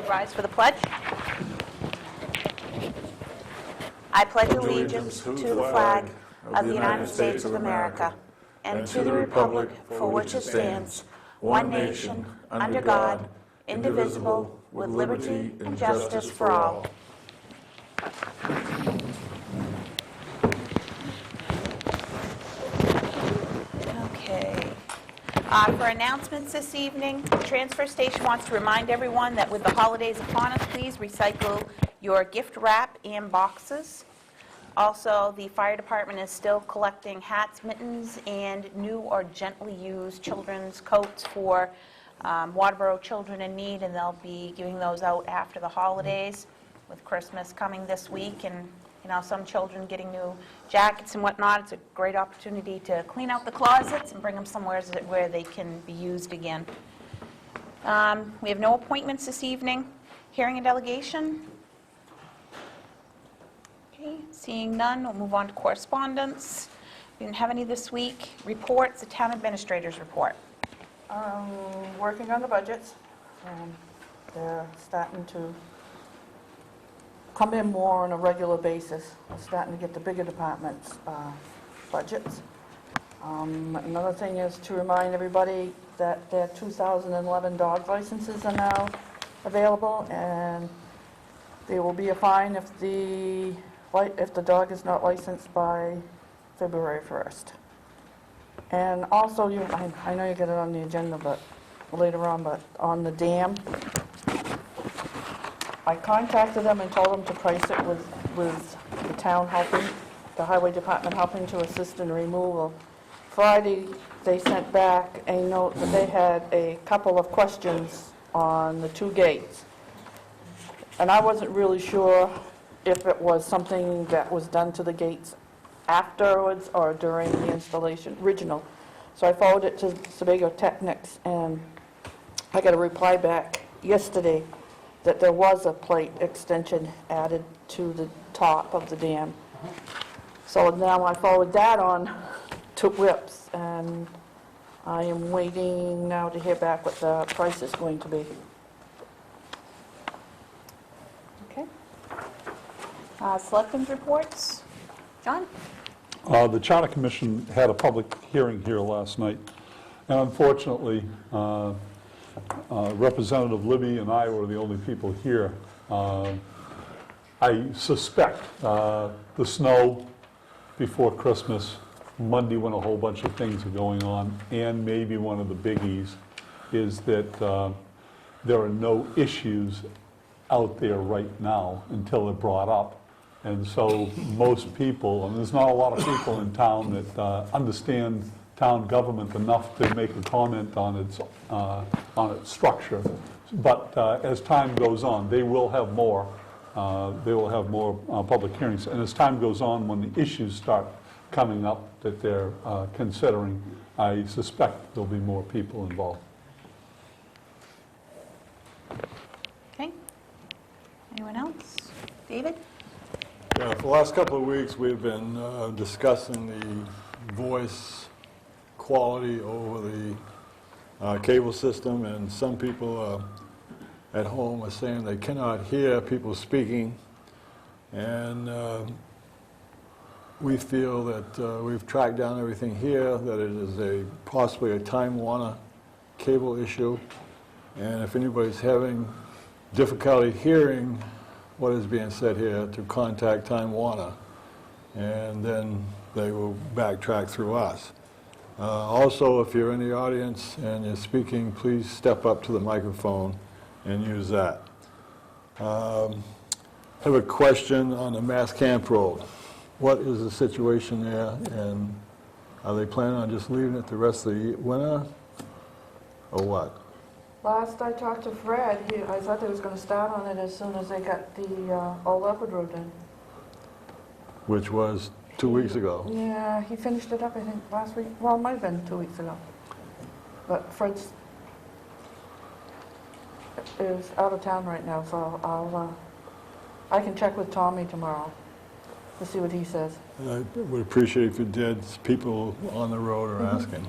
Rise for the pledge. I pledge allegiance to the flag of the United States of America and to the republic for which it stands, one nation, under God, indivisible, with liberty and justice for all. Okay. For announcements this evening, the transfer station wants to remind everyone that with the holidays upon us, please recycle your gift wrap and boxes. Also, the fire department is still collecting hats, mittens, and new or gently used children's coats for Waterboro children in need, and they'll be giving those out after the holidays, with Christmas coming this week, and some children getting new jackets and whatnot. It's a great opportunity to clean out the closets and bring them somewhere where they can be used again. We have no appointments this evening. Hearing and delegation. Okay, seeing none, we'll move on to correspondence. We didn't have any this week. Reports, the town administrator's report. Working on the budgets. They're starting to come in more on a regular basis. We're starting to get the bigger departments' budgets. Another thing is to remind everybody that their 2011 dog licenses are now available, and there will be a fine if the dog is not licensed by February 1st. And also, I know you got it on the agenda, but later on, but on the dam, I contacted them and told them to price it with the town helping, the highway department helping to assist in removal. Friday, they sent back a note that they had a couple of questions on the two gates. And I wasn't really sure if it was something that was done to the gates afterwards or during the installation, original. So I forwarded it to Sebago Technics, and I got a reply back yesterday that there was a plate extension added to the top of the dam. So now I forward that on to WIPS, and I am waiting now to hear back what the price is going to be. Okay. Selectmen's reports. John? The Charter Commission had a public hearing here last night, and unfortunately, Representative Libby and I were the only people here. I suspect the snow before Christmas, Monday when a whole bunch of things are going on, and maybe one of the biggies is that there are no issues out there right now until they're brought up. And so most people, and there's not a lot of people in town that understand town government enough to make a comment on its structure. But as time goes on, they will have more. They will have more public hearings. And as time goes on, when the issues start coming up that they're considering, I suspect there'll be more people involved. Okay. Anyone else? David? Yeah, for the last couple of weeks, we've been discussing the voice quality over the cable system, and some people at home are saying they cannot hear people speaking, and we feel that we've tracked down everything here, that it is possibly a Time Warner cable issue, and if anybody's having difficulty hearing what is being said here, to contact Time Warner, and then they will backtrack through us. Also, if you're in the audience and you're speaking, please step up to the microphone and use that. I have a question on the Mass Camp Road. What is the situation there, and are they planning on just leaving it the rest of the winter, or what? Last I talked to Fred, I thought they was going to start on it as soon as they got the Old Leopard Road in. Which was 2 weeks ago. Yeah, he finished it up, I think, last week. Well, it might have been 2 weeks ago. But Fred's is out of town right now, so I can check with Tommy tomorrow to see what he says. I would appreciate if you did. People on the road are asking.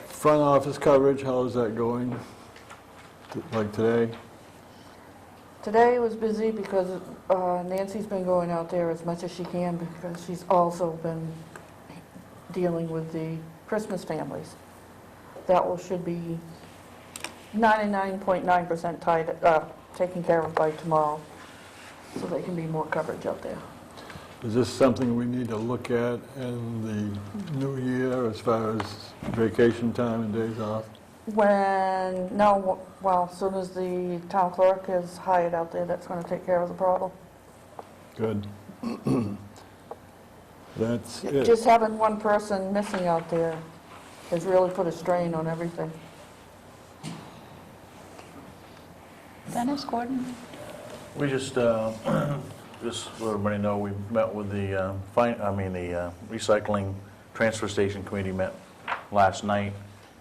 Front office coverage, how is that going? like today? Today was busy because Nancy's been going out there as much as she can because she's also been dealing with the Christmas families. Should be 99.9% taken care of by tomorrow, so there can be more coverage out there. Is this something we need to look at in the new year as far as vacation time and days off? As soon as the town clerk is hired out there, that's going to take care of the problem. Good. That's it. Just having one person missing out there has really put a strain on everything. Dennis, Gordon? We just let everybody know, we met with the recycling transfer station committee met last night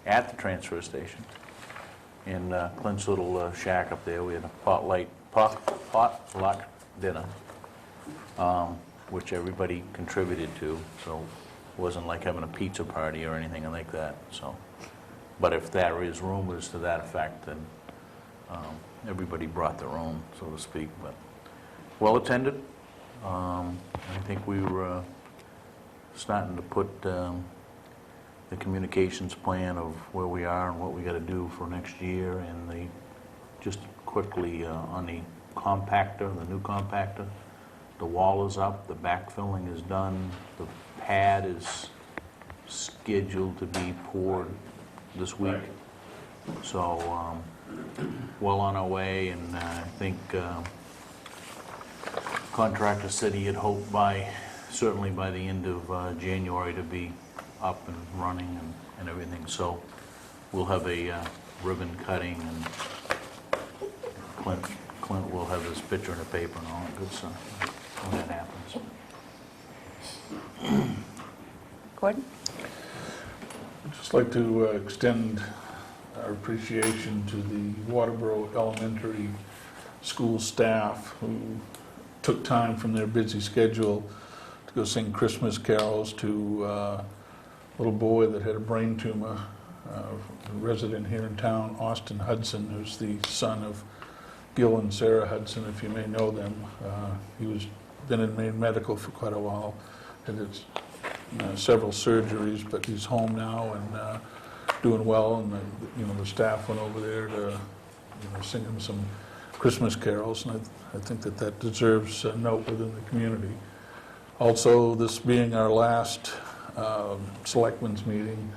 at the transfer station in Clint's little shack up there. We had a potluck dinner, which everybody contributed to, so it wasn't like having a pizza party or anything like that. So, but if there is rumors to that effect, then everybody brought their own, so to speak, but well attended. I think we were starting to put the communications plan of where we are and what we got to do for next year, and just quickly on the compactor, the new compactor, the wall is up, the backfilling is done, the pad is scheduled to be poured this week, so well on our way, and I think contractor said he had hoped certainly by the end of January to be up and running and everything, so we'll have a ribbon cutting, and Clint will have his picture in the paper and all that good stuff when that happens. Gordon? I'd just like to extend our appreciation to the Waterboro Elementary School staff who took time from their busy schedule to go sing Christmas carols to a little boy that had a brain tumor, a resident here in town, Austin Hudson, who's the son of Gil and Sarah Hudson, if you may know them. He was been in Maine Medical for quite a while, had several surgeries, but he's home now and doing well. And the staff went over there to sing him some Christmas carols, and I think that deserves a note within the community. Also, this being our last Selectmen's meeting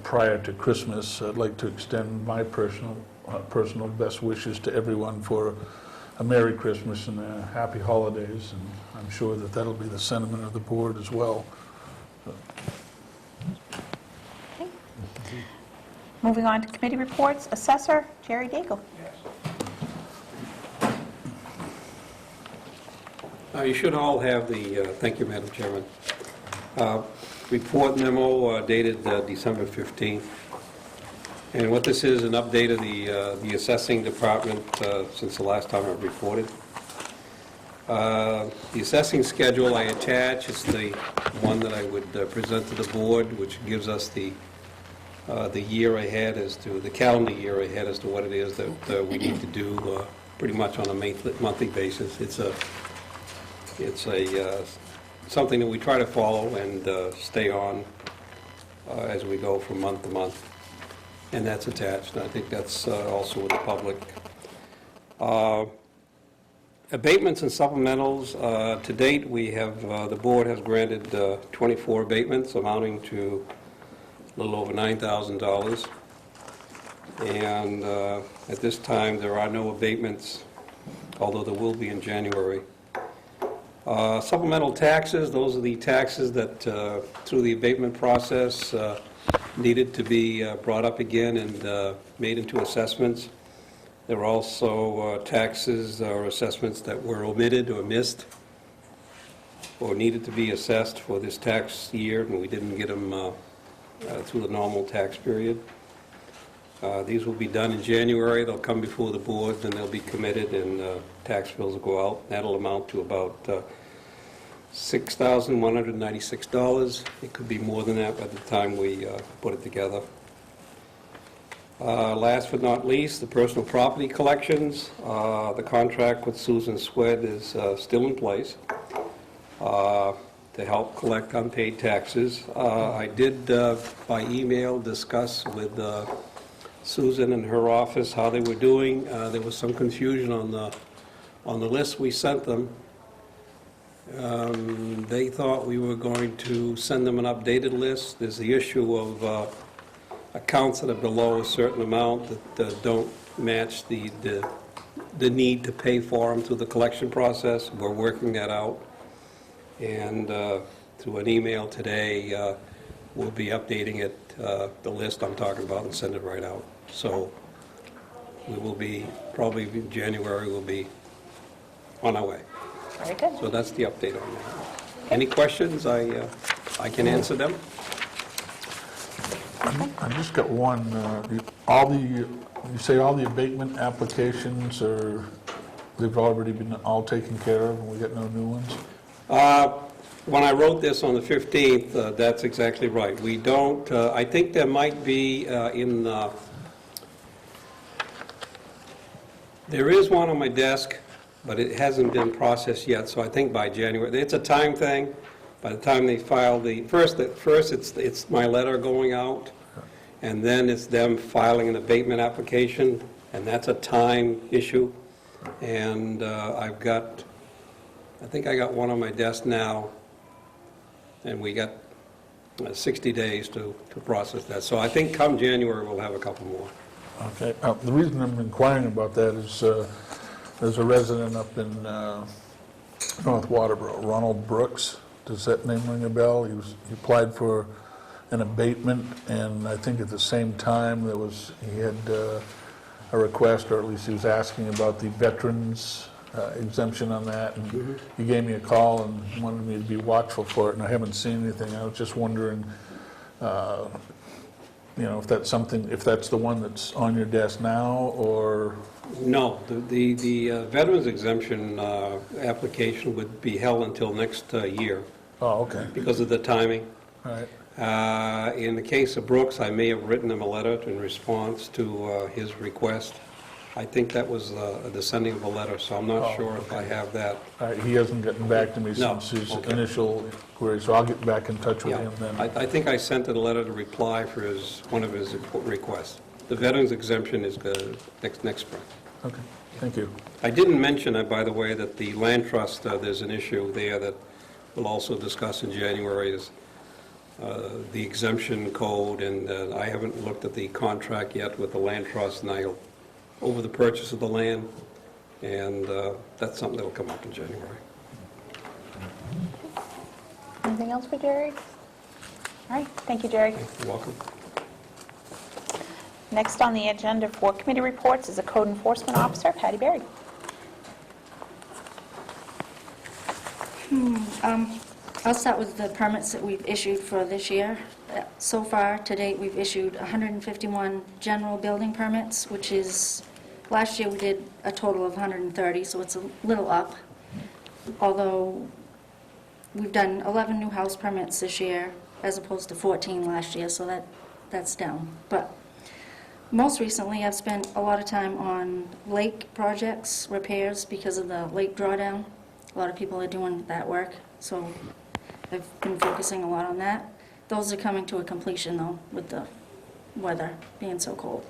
prior to Christmas, I'd like to extend my personal best wishes to everyone for a Merry Christmas and a Happy Holidays, and I'm sure that'll be the sentiment of the board as well. Okay. Moving on to committee reports. Assessor, Jerry Daigle. You should all have the, thank you, Madam Chairman, report memo dated December 15th. And what this is, an update of the assessing department since the last time I reported. The assessing schedule I attach is the one that I would present to the board, which gives us the year ahead as to, the calendar year ahead as to what it is that we need to do pretty much on a monthly basis. It's something that we try to follow and stay on as we go from month to month. And that's attached. I think that's also with the public. Abatements and supplementals. To date, we have the board has granted 24 abatements amounting to a little over $9,000. And at this time, there are no abatements, although there will be in January. Supplemental taxes, those are the taxes that, through the abatement process, needed to be brought up again and made into assessments. There are also taxes or assessments that were omitted or missed or needed to be assessed for this tax year, and we didn't get them through the normal tax period. These will be done in January. They'll come before the board, then they'll be committed, and tax bills will go out. That'll amount to about $6,196. It could be more than that by the time we put it together. Last but not least, the personal property collections. The contract with Susan Swed is still in place to help collect unpaid taxes. I did, by email, discuss with Susan and her office how they were doing. There was some confusion on the list we sent them. They thought we were going to send them an updated list. There's the issue of accounts that are below a certain amount that don't match the need to pay for them through the collection process. We're working that out. And through an email today, we'll be updating it, the list I'm talking about, and send it right out. So we will be, probably in January, we'll be on our way. Very good. So that's the update on that. Any questions? I can answer them. I just got one. You say all the abatement applications they've already been all taken care of and we got no new ones? When I wrote this on the 15th, that's exactly right. We don't, I think there might be there is one on my desk, but it hasn't been processed yet, so I think by January. It's a time thing. By the time they file first it's my letter going out, and then it's them filing an abatement application, and that's a time issue. And I think I got one on my desk now, and we got 60 days to process that. So I think come January, we'll have a couple more. Okay. The reason I'm inquiring about that is there's a resident up in North Waterboro, Ronald Brooks. Does that name ring a bell? He applied for an abatement, and I think at the same time he had a request, or at least he was asking about the veterans exemption on that, and he gave me a call and wanted me to be watchful for it, and I haven't seen anything. I was just wondering, if that's the one that's on your desk now, or... No, the veterans exemption application would be held until next year. Oh, okay. Because of the timing. All right. In the case of Brooks, I may have written him a letter in response to his request. I think that was the sending of a letter, so I'm not sure if I have that. All right, he hasn't gotten back to me No, since his okay. initial query, so I'll get back in touch with Yeah, him then. I think I sent a letter to reply for one of his requests. The veterans exemption is next spring. Okay, thank you. I didn't mention, by the way, that the land trust, there's an issue there that we'll also discuss in January, is the exemption code, and I haven't looked at the contract yet with the land trust, and over the purchase of the land, and that's something that will come up in January. Anything else for Jerry? All right, thank you, Jerry. You're welcome. Next on the agenda for committee reports is a code enforcement officer, Patty Berry. I'll start with the permits that we've issued for this year. So far, to date, we've issued 151 general building permits, which is, last year we did a total of 130, so it's a little up. Although, we've done 11 new house permits this year, as opposed to 14 last year, so that's down. But most recently, I've spent a lot of time on lake projects, repairs, because of the lake drawdown. A lot of people are doing that work, so I've been focusing a lot on that. Those are coming to a completion, though, with the weather being so cold.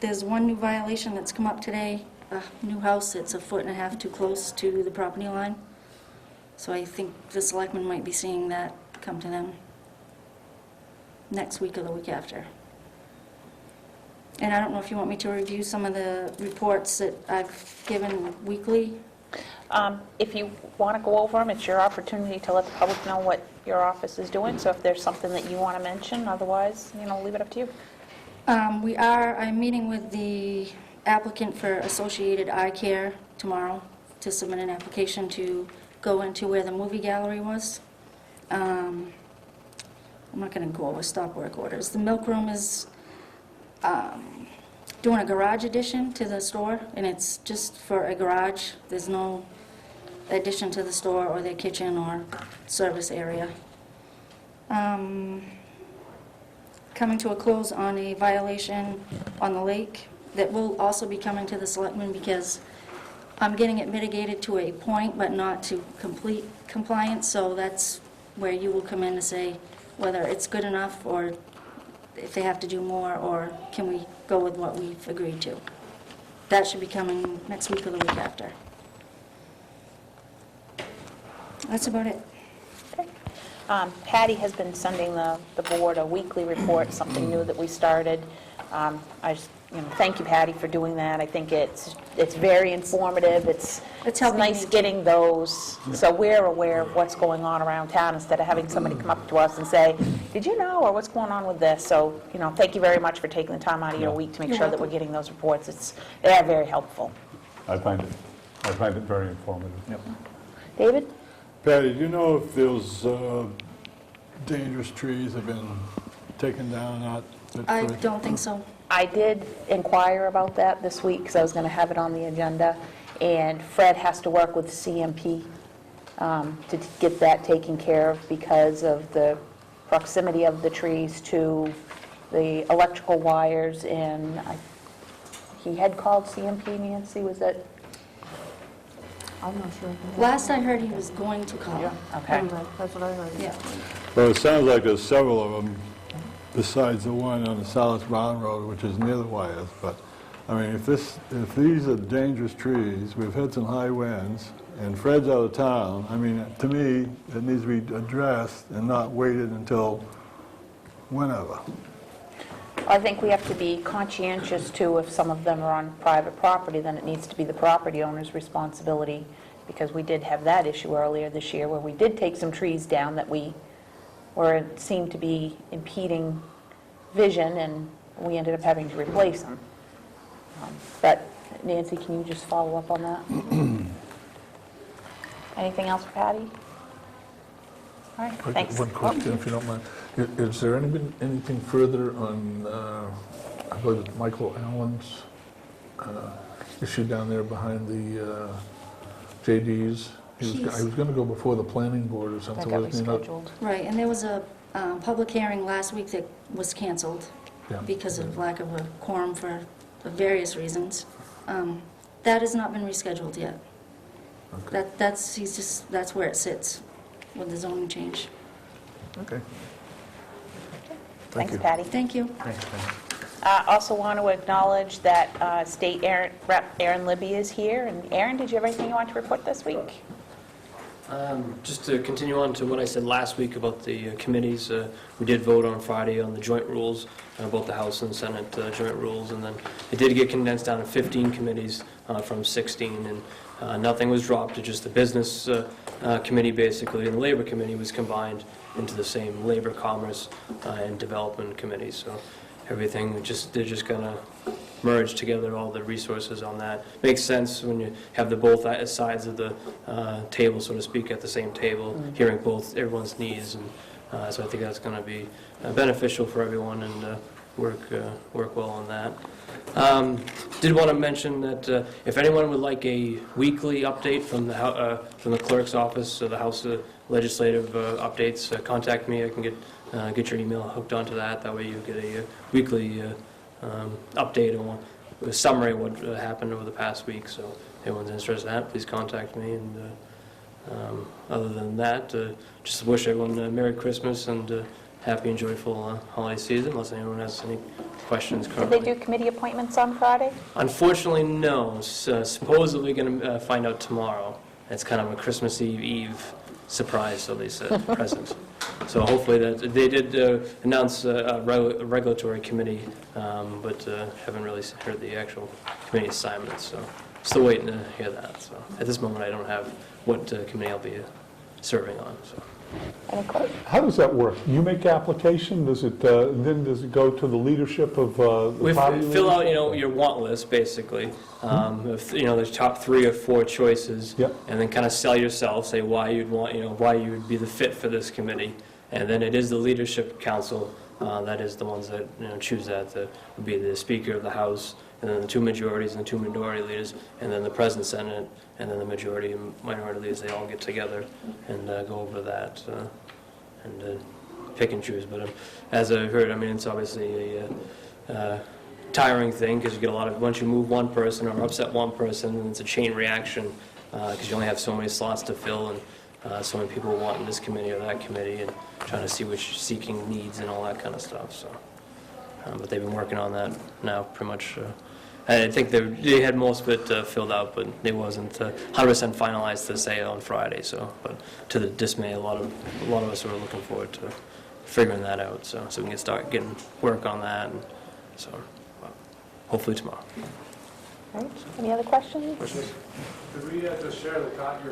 There's one new violation that's come up today, a new house that's 1.5 feet too close to the property line. So I think the selectmen might be seeing that come to them next week or the week after. And I don't know if you want me to review some of the reports that I've given weekly. If you want to go over them, it's your opportunity to let the public know what your office is doing, so if there's something that you want to mention, otherwise, leave it up to you. I'm meeting with the applicant for Associated Eye Care tomorrow to submit an application to go into where the movie gallery was. I'm not going to go over stop work orders. The milk room is doing a garage addition to the store, and it's just for a garage. There's no addition to the store or their kitchen or service area. A coming to a close on a violation on the lake that will also be coming to the selectmen because I'm getting it mitigated to a point, but not to complete compliance, so that's where you will come in to say whether it's good enough or if they have to do more, or can we go with what we've agreed to. That should be coming next week or the week after. That's about it. Patty has been sending the board a weekly report, something new that we started. I just, thank you, Patty, for doing that. I think it's very informative. It's helping nice me too. getting those, so we're aware of what's going on around town instead of having somebody come up to us and say, did you know, or what's going on with this? So, thank you very much for taking the time out of your week to make You're sure that we're welcome. getting those reports. They're very helpful. I find it very informative. Yep. David? Patty, do you know if those dangerous trees have been taken down or not? I don't think so. I did inquire about that this week, because I was going to have it on the agenda, and Fred has to work with CMP to get that taken care of because of the proximity of the trees to the electrical wires, and he had called CMP, Nancy, was that? I'm not sure. Last I heard, he was going to call. Okay. That's what I heard. Yeah. Well, it sounds like there's several of them besides the one on the South Brown Road, which is near the wires. But, I mean, if these are dangerous trees, we've had some high winds, and Fred's out of town, I mean, to me, it needs to be addressed and not waited until whenever. I think we have to be conscientious, too, if some of them are on private property, then it needs to be the property owner's responsibility, because we did have that issue earlier this year where we did take some trees down that where it seemed to be impeding vision, and we ended up having to replace them. But Nancy, can you just follow up on that? Anything else for Patty? All right, thanks. One question, if you don't mind. Is there anything further on, I believe it's Michael Allen's issue down there behind the JDs? He was going to go before the planning board or That something. got wasn't he not? rescheduled. Right, and there was a public hearing last week that was canceled Yeah. because of lack of a quorum for various reasons. That has not been rescheduled yet. Okay. That's where it sits with the zoning change. Okay. Thanks, you. Patty. Thank you. Also want to acknowledge that State Rep Aaron Libby is here. And Aaron, did you have anything you want to report this week? Just to continue on to what I said last week about the committees, we did vote on Friday on the joint rules, both the House and Senate joint rules, and then it did get condensed down to 15 committees from 16, and nothing was dropped, to just the business committee basically, and the labor committee was combined into the same labor, commerce, and development committee. So everything, they're just going to merge together all the resources on that. Makes sense when you have the both sides of the table, so to speak, at the same table, hearing everyone's needs, and so I think that's going to be beneficial for everyone and work well on that. Did want to mention that if anyone would like a weekly update from the clerk's office or the House legislative updates, contact me. I can get your email hooked onto that. That way you get a weekly update on a summary of what happened over the past week. So if anyone's interested in that, please contact me. And other than that, just wish everyone a Merry Christmas and happy and joyful holiday season, unless anyone has any questions Did currently. they do committee appointments on Friday? Unfortunately, no. Supposedly going to find out tomorrow. It's kind of a Christmas Eve surprise, so they said, present. So hopefully that they did announce a regulatory committee, but haven't really heard the actual committee assignments. So still waiting to hear that. So at this moment, I don't have what committee I'll be serving on. So. Any questions? How does that work? You make application, then does it go to the leadership of the We party? fill out, your want list, basically. If, there's top 3 or 4 choices. Yep. And then kind of sell yourself, say why you'd want, why you would be the fit for this committee. And then it is the leadership council that is the ones that, choose that. That would be the Speaker of the House, and then the 2 majorities and the 2 minority leaders, and then the President, Senate, and then the majority and minority leaders. They all get together and go over that. And pick and choose. But as I heard, I mean, it's obviously a tiring thing, because you get a lot of, once you move one person or upset one person, and it's a chain reaction, because you only have so many slots to fill, and so many people wanting this committee or that committee, and trying to see which seeking needs and all that kind of stuff, so. But they've been working on that now, pretty much. I think they had most of it filled out, but it wasn't 100% finalized to say on Friday, so, but to the dismay, a lot of us were looking forward to figuring that out, so we can start getting work on that, and so, well, hopefully tomorrow. All right, any other questions? Could we just share your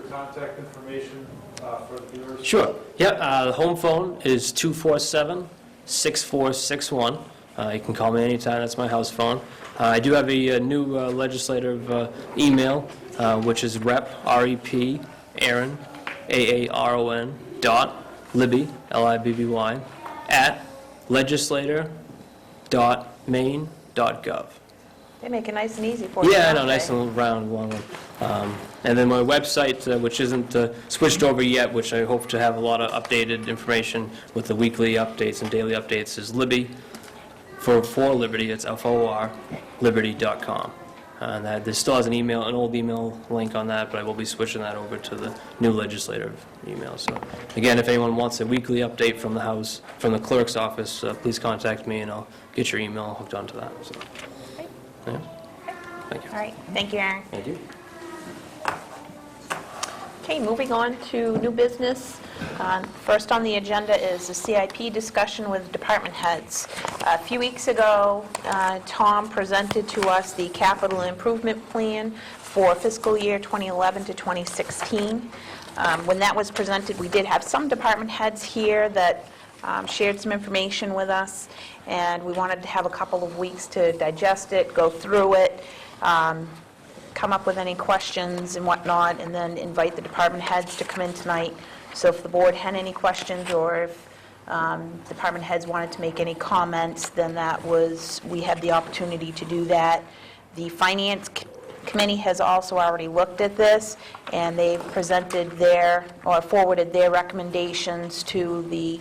contact information for the viewers? Sure. Yeah, the home phone is 247-6461. You can call me anytime. That's my house phone. I do have a new legislative email, which is rep, Aaron, AARON, Libby, LIBBY, at legislator.maine.gov. They make it nice and easy for you. Yeah, I know, don't nice they? and round, long one. And then my website, which isn't switched over yet, which I hope to have a lot of updated information with the weekly updates and daily updates, is Libby, for Liberty, it's FOR, liberty.com. And there still has an old email link on that, but I will be switching that over to the new legislative email. So again, if anyone wants a weekly update from the House, from the clerk's office, please contact me and I'll get your email hooked onto that. So, yeah. Thank you. All right, thank you, Aaron. Thank you. Okay, moving on to new business. First on the agenda is the CIP discussion with department heads. A few weeks ago, Tom presented to us the capital improvement plan for fiscal year 2011 to 2016. When that was presented, we did have some department heads here that shared some information with us, and we wanted to have a couple of weeks to digest it, go through it, come up with any questions and whatnot, and then invite the department heads to come in tonight. So if the board had any questions, or if department heads wanted to make any comments, then we had the opportunity to do that. The Finance Committee has also already looked at this, and they've presented forwarded their recommendations to the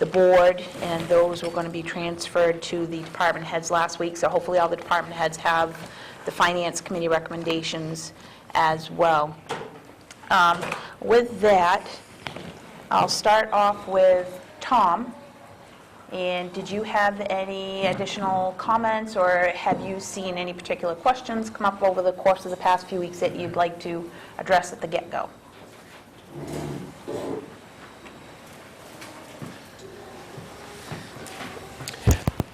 board, and those were going to be transferred to the department heads last week, so hopefully all the department heads have the Finance Committee recommendations as well. With that, I'll start off with Tom. And did you have any additional comments, or have you seen any particular questions come up over the course of the past few weeks that you'd like to address at the get-go?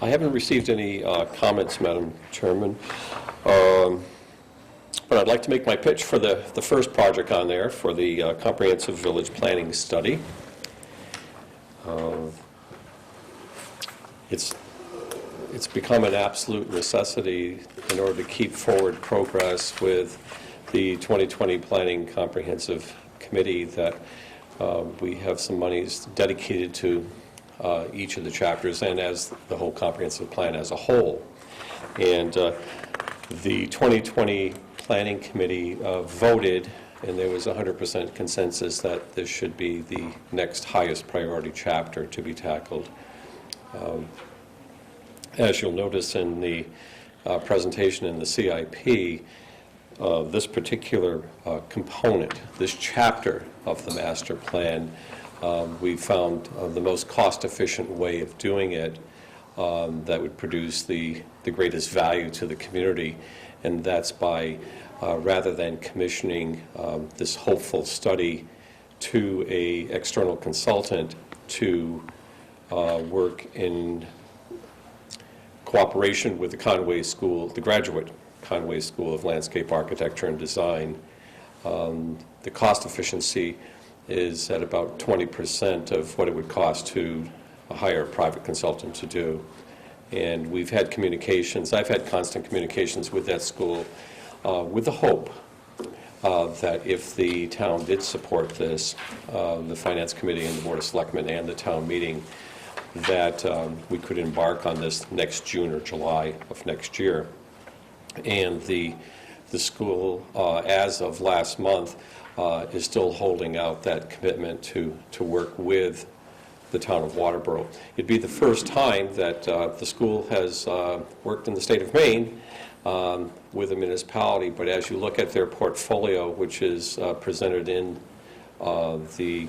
I haven't received any comments, Madam Chairman, but I'd like to make my pitch for the first project on there, for the Comprehensive Village Planning Study. It's become an absolute necessity in order to keep forward progress with the 2020 Planning Comprehensive Committee that we have some monies dedicated to each of the chapters and as the whole comprehensive plan as a whole. And the 2020 Planning Committee voted, and there was 100% consensus that this should be the next highest priority chapter to be tackled. As you'll notice in the presentation in the CIP, this particular component, this chapter of the master plan, we found the most cost-efficient way of doing it that would produce the greatest value to the community, and that's by, rather than commissioning this hopeful study to an external consultant to work in cooperation with the Conway School, the graduate Conway School of Landscape Architecture and Design. The cost efficiency is at about 20% of what it would cost to hire a private consultant to do. And we've had communications, I've had constant communications with that school with the hope that if the town did support this, the Finance Committee and the Board of Selectmen and the town meeting, that we could embark on this next June or July of next year. And the school, as of last month, is still holding out that commitment to work with the town of Waterboro. It'd be the first time that the school has worked in the state of Maine with a municipality, but as you look at their portfolio, which is presented in the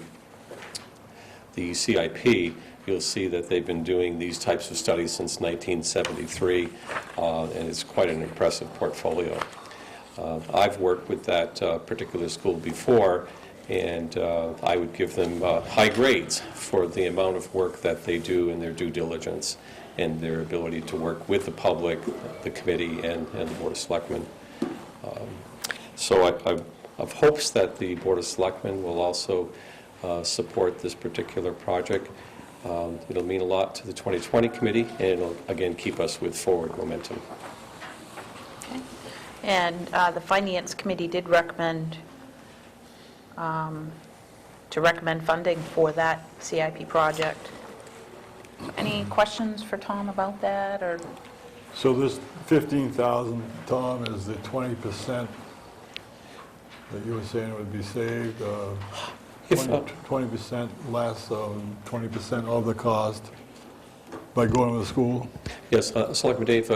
CIP, you'll see that they've been doing these types of studies since 1973, and it's quite an impressive portfolio. I've worked with that particular school before, and I would give them high grades for the amount of work that they do in their due diligence and their ability to work with the public, the committee, and the Board of Selectmen. So I have hopes that the Board of Selectmen will also support this particular project. It'll mean a lot to the 2020 committee, and it'll, again, keep us with forward momentum. Okay. And the Finance Committee did recommend to recommend funding for that CIP project. Any questions for Tom about that, or? So this 15,000, Tom, is the 20% that you were saying would be saved? If, 20% less, 20% of the cost by going to the school? Yes, Selectman Dave,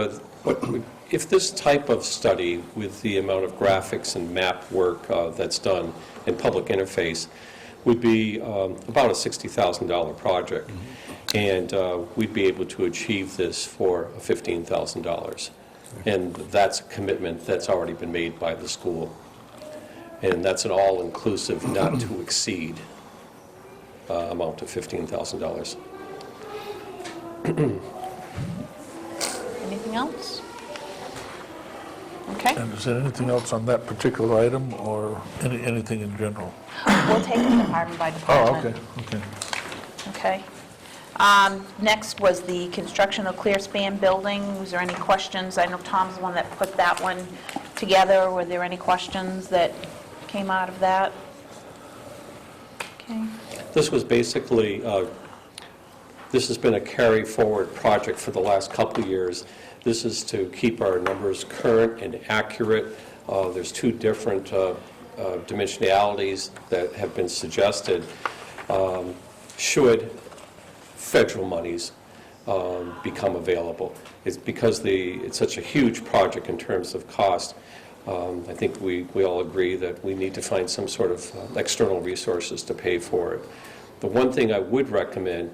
if this type of study with the amount of graphics and map work that's done in public interface would be about a $60,000 project, and we'd be able to achieve this for $15,000. And that's a commitment that's already been made by the school. And that's an all-inclusive, not-to-exceed amount of $15,000. Anything else? Okay, And is there anything else on that particular item, or anything in general? we'll take it department by Oh, department. okay. Okay. Next was the construction of clear span building. Was there any questions? I know Tom's the one that put that one together. Were there any questions that came out of that? Okay. This was basically, this has been a carry-forward project for the last couple of years. This is to keep our numbers current and accurate. There's two different dimensionalities that have been suggested. Should federal monies become available. It's because it's such a huge project in terms of cost. I think we all agree that we need to find some sort of external resources to pay for it. The one thing I would recommend,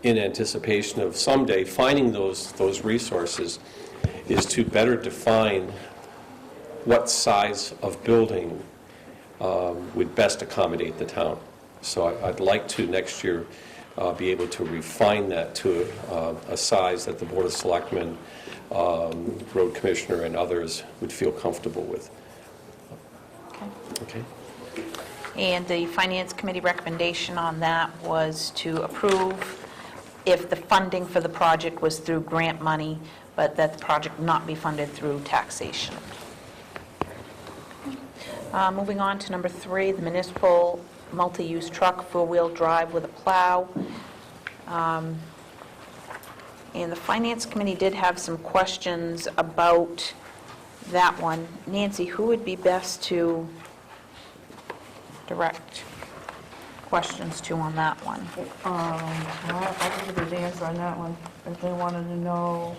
in anticipation of someday finding those resources, is to better define what size of building would best accommodate the town. So I'd like to next year be able to refine that to a size that the Board of Selectmen, Road Commissioner, and others would feel comfortable with. Okay. Okay. And the Finance Committee recommendation on that was to approve if the funding for the project was through grant money, but that the project not be funded through taxation. Moving on to number 3, the municipal multi-use truck, four-wheel drive with a plow. And the Finance Committee did have some questions about that one. Nancy, who would be best to direct questions to on that one? Well, I'll give you the answer on that one. If they wanted to know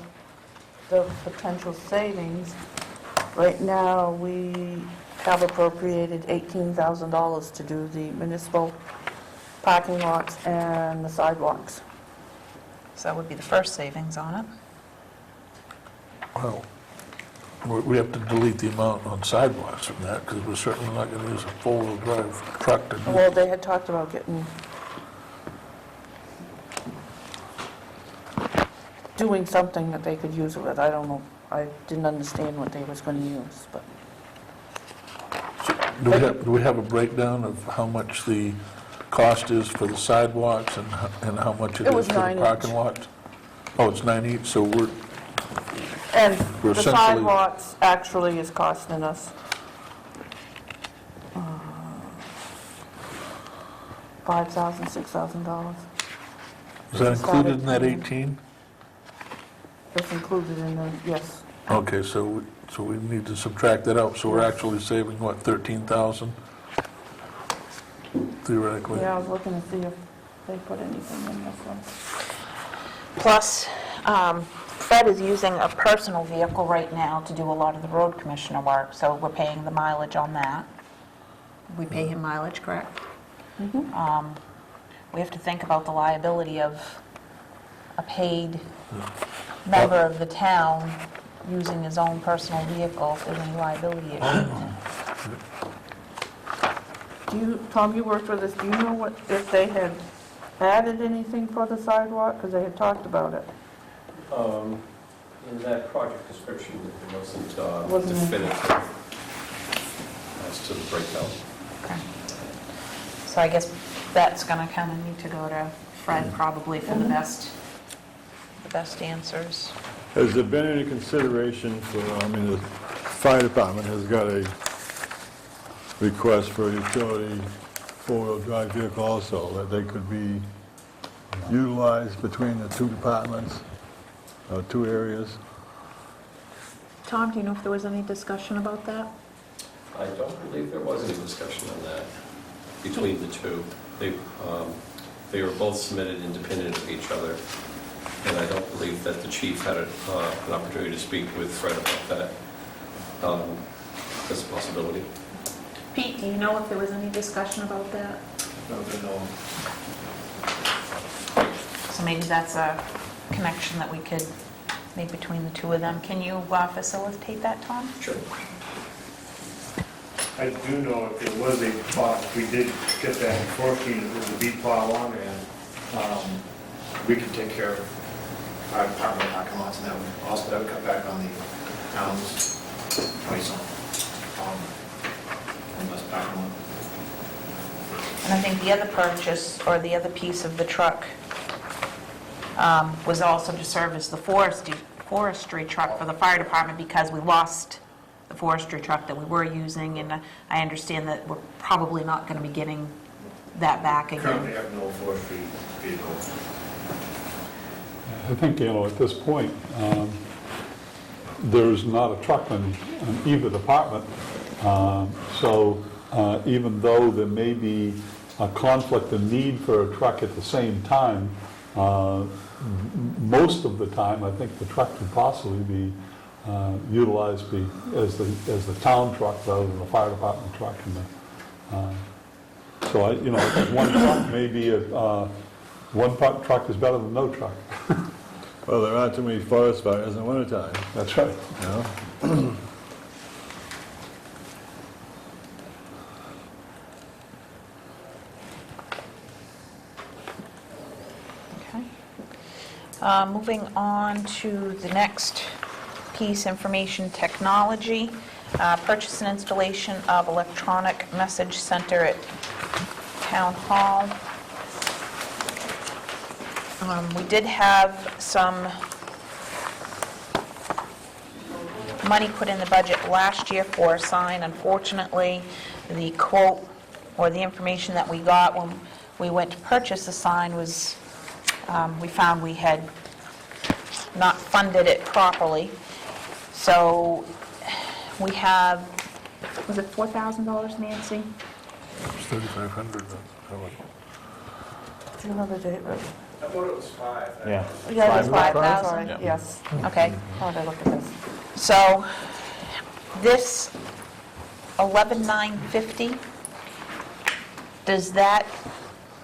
the potential savings, right now, we have appropriated $18,000 to do the municipal parking lots and the sidewalks. So that would be the first savings on it. Well, we have to delete the amount on sidewalks from that, because we're certainly not going to use a four-wheel drive truck to do. Well, they had talked about doing something that they could use it with. I don't know. I didn't understand what they was going to use, but. Do we have a breakdown of how much the cost is for the sidewalks and how much it It is was for the 9 parking each. lots? Oh, it's 9 each, so we're And We're the essentially- sidewalks actually is costing us $5,000, $6,000. is that included in that Started 18? It's included in the, yes. Okay, so we need to subtract that out, so we're actually saving, what, 13,000 theoretically? Yeah, I was looking to see if they put anything in this one. Plus, Fred is using a personal vehicle right now to do a lot of the road commissioner work, so we're paying the mileage on that. We pay him mileage, correct? We have to think about the liability of a paid member of the town using his own personal vehicle if there's any liability issues. Tom, you worked for this, do you know what, if they had added anything for the sidewalk? Because they had talked about it. In that project description, it wasn't Wasn't- definitive as to the breakout. Okay. So I guess that's going to kind of need to go to Fred probably for the best answers. Has there been any consideration for, the fire department has got a request for a utility four-wheel drive vehicle also, that they could be utilized between the two departments, two areas. Tom, do you know if there was any discussion about that? I don't believe there was any discussion on that between the two. They were both submitted independent of each other, and I don't believe that the chief had an opportunity to speak with Fred about that. That's a possibility. Pete, do you know if there was any discussion about that? No. So maybe that's a connection that we could make between the two of them. Can you facilitate that, Tom? Sure. I do know if there was a plow, we did get that enforcement, it was a beat plow on, and we can take care of our department not come on to that one. Also, that would cut back on the town's price on this back one. And I think the other purchase, or the other piece of the truck, was also to serve as the forestry truck for the fire department, because we lost the forestry truck that we were using, and I understand that we're probably not going to be getting that back again. Currently have no forestry vehicle. I think, at this point, there's not a truck in either department. So even though there may be a conflict and need for a truck at the same time, most of the time, I think the truck could possibly be utilized as the town truck rather than the fire department truck. So I think one truck maybe one truck is better than no truck. Well, there aren't too many forest fires in the wintertime, That's right. you know? Okay. Moving on to the next piece, information technology, purchase and installation of electronic message center at Town Hall. We did have some money put in the budget last year for a sign. Unfortunately, the quote or the information that we got when we went to purchase the sign was, we found we had not funded it properly. So we have, was it $4,000, Nancy? It's 3,500. Do you know the date, Rick? I thought it was 5. Yeah. Yeah, it's 5,000? Sorry, yes. Okay. How did I look at this? So this 11,950, does that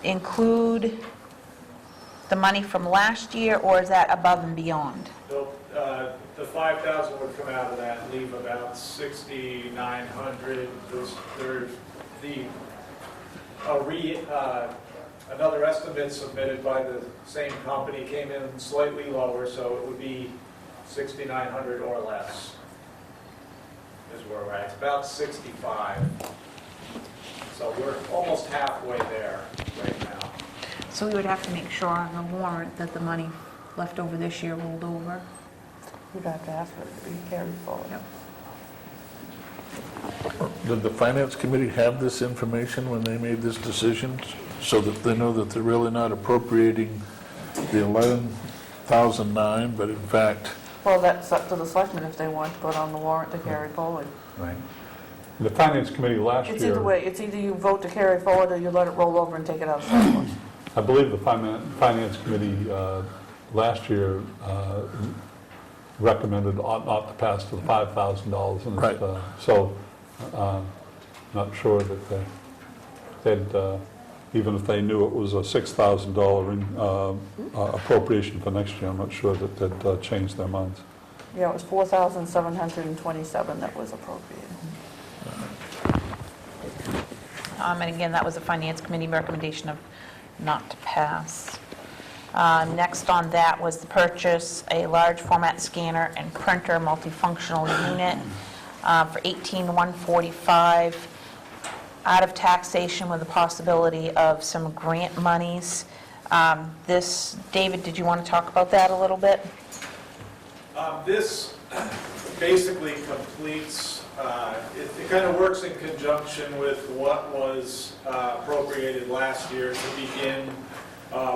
include the money from last year, or is that above and beyond? The 5,000 would come out of that and leave about 6,900. There's another estimate submitted by the same company came in slightly lower, so it would be 6,900 or less is where we're at. It's about 65. So we're almost halfway there right now. So we would have to make sure on the warrant that the money left over this year rolled over. You'd have to ask for it to be carried forward. Did the finance committee have this information when they made this decision, so that they know that they're really not appropriating the 11,009, but in fact, Well, that's up to the selectmen if they want to put on the warrant to carry forward. Right. The finance committee last year... It's either way, it's either you vote to carry forward or you let it roll over and take it out of surplus. I believe the Finance Committee last year recommended ought not to pass to the $5,000. And Right. So, not sure that they'd, even if they knew it was a $6,000 appropriation for next year, I'm not sure that they'd change their minds. Yeah, it was $4,727 that was appropriated. And again, that was a Finance Committee recommendation of not to pass. Next on that was the purchase a large format scanner and printer multifunctional unit for $18,145 out of taxation with the possibility of some grant monies. This, David, did you want to talk about that a little bit? This basically completes, it kind of works in conjunction with what was appropriated last year to begin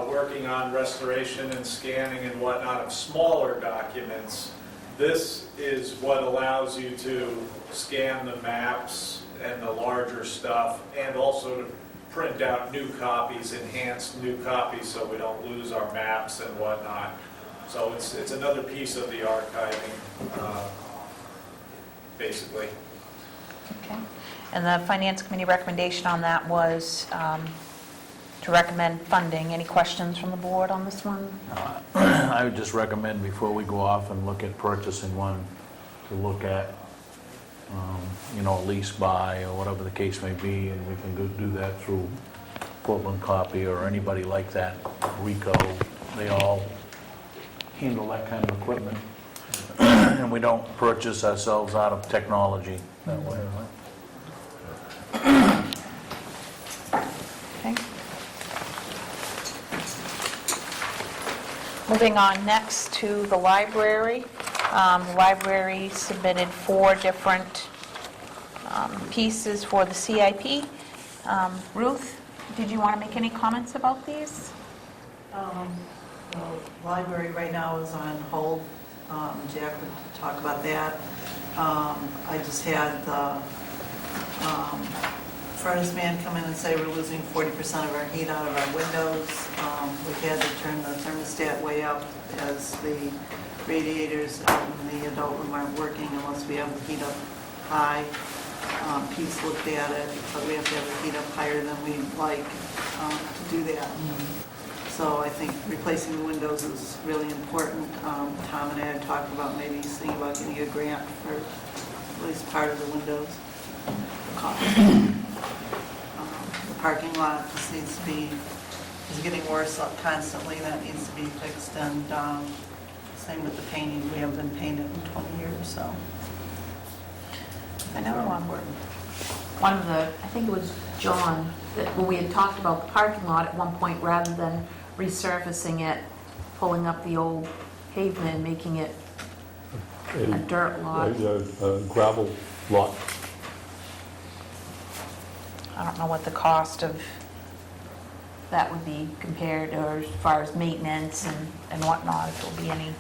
working on restoration and scanning and whatnot of smaller documents. This is what allows you to scan the maps and the larger stuff, and also to print out new copies, enhanced new copies, so we don't lose our maps and whatnot. So it's another piece of the archiving, basically. Okay. And the Finance Committee recommendation on that was to recommend funding. Any questions from the board on this one? I would just recommend before we go off and look at purchasing one, to look at, lease buy or whatever the case may be, and we can go do that through Portland Copy or anybody like that, Rico. They all handle that kind of equipment. And we don't purchase ourselves out of technology that way, right? Okay. Moving on next to the library. The library submitted 4 different pieces for the CIP. Ruth, did you want to make any comments about these? The library right now is on hold. Jack would talk about that. I just had the furnace man come in and say we're losing 40% of our heat out of our windows. We've had to turn the thermostat way up as the radiators out in the adult room aren't working unless we have the heat up high. Pete's looked at it, but we have to have the heat up higher than we like to do that. So I think replacing the windows is really important. Tom and I had talked about maybe thinking about getting a grant for at least part of the windows. The parking lot just needs to be, is getting worse constantly. That needs to be fixed. And same with the painting. We haven't been painted in 20 years, so. I know One of the, I think it was John, that when we had talked about the parking lot at one point, rather than resurfacing it, pulling up the old pavement and making it a dirt lot. A gravel lot. I don't know what the cost of that would be compared, or as far as maintenance and whatnot, if there'll be any.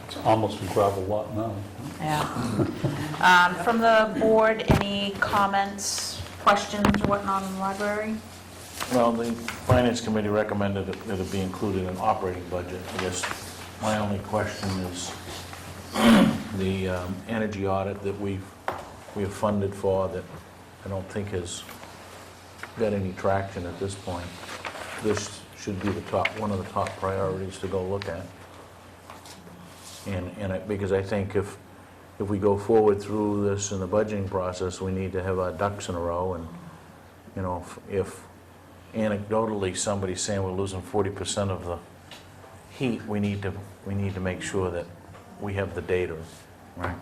It's almost a gravel lot now. Yeah. From the board, any comments, questions, or whatnot on the library? Well, the Finance Committee recommended that it be included in operating budget. I guess my only question is the energy audit that we have funded for that I don't think has got any traction at this point. This should be one of the top priorities to go look at. Because I think if we go forward through this in the budgeting process, we need to have our ducks in a row. And, if anecdotally somebody's saying we're losing 40% of the heat, we need to make sure that we have the data, right?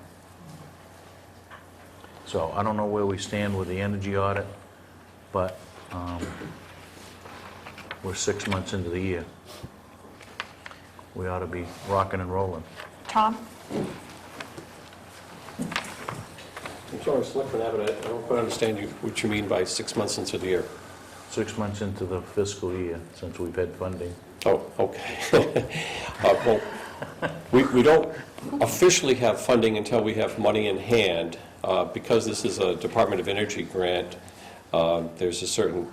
So I don't know where we stand with the energy audit, but we're 6 months into the year. We ought to be rocking and rolling. Tom? I'm sorry, Selectman Abbott, I don't quite understand what you mean by 6 months into the year. 6 months into the fiscal year since we've had funding. Oh, okay. Well, we don't officially have funding until we have money in hand. Because this is a Department of Energy grant, There's a certain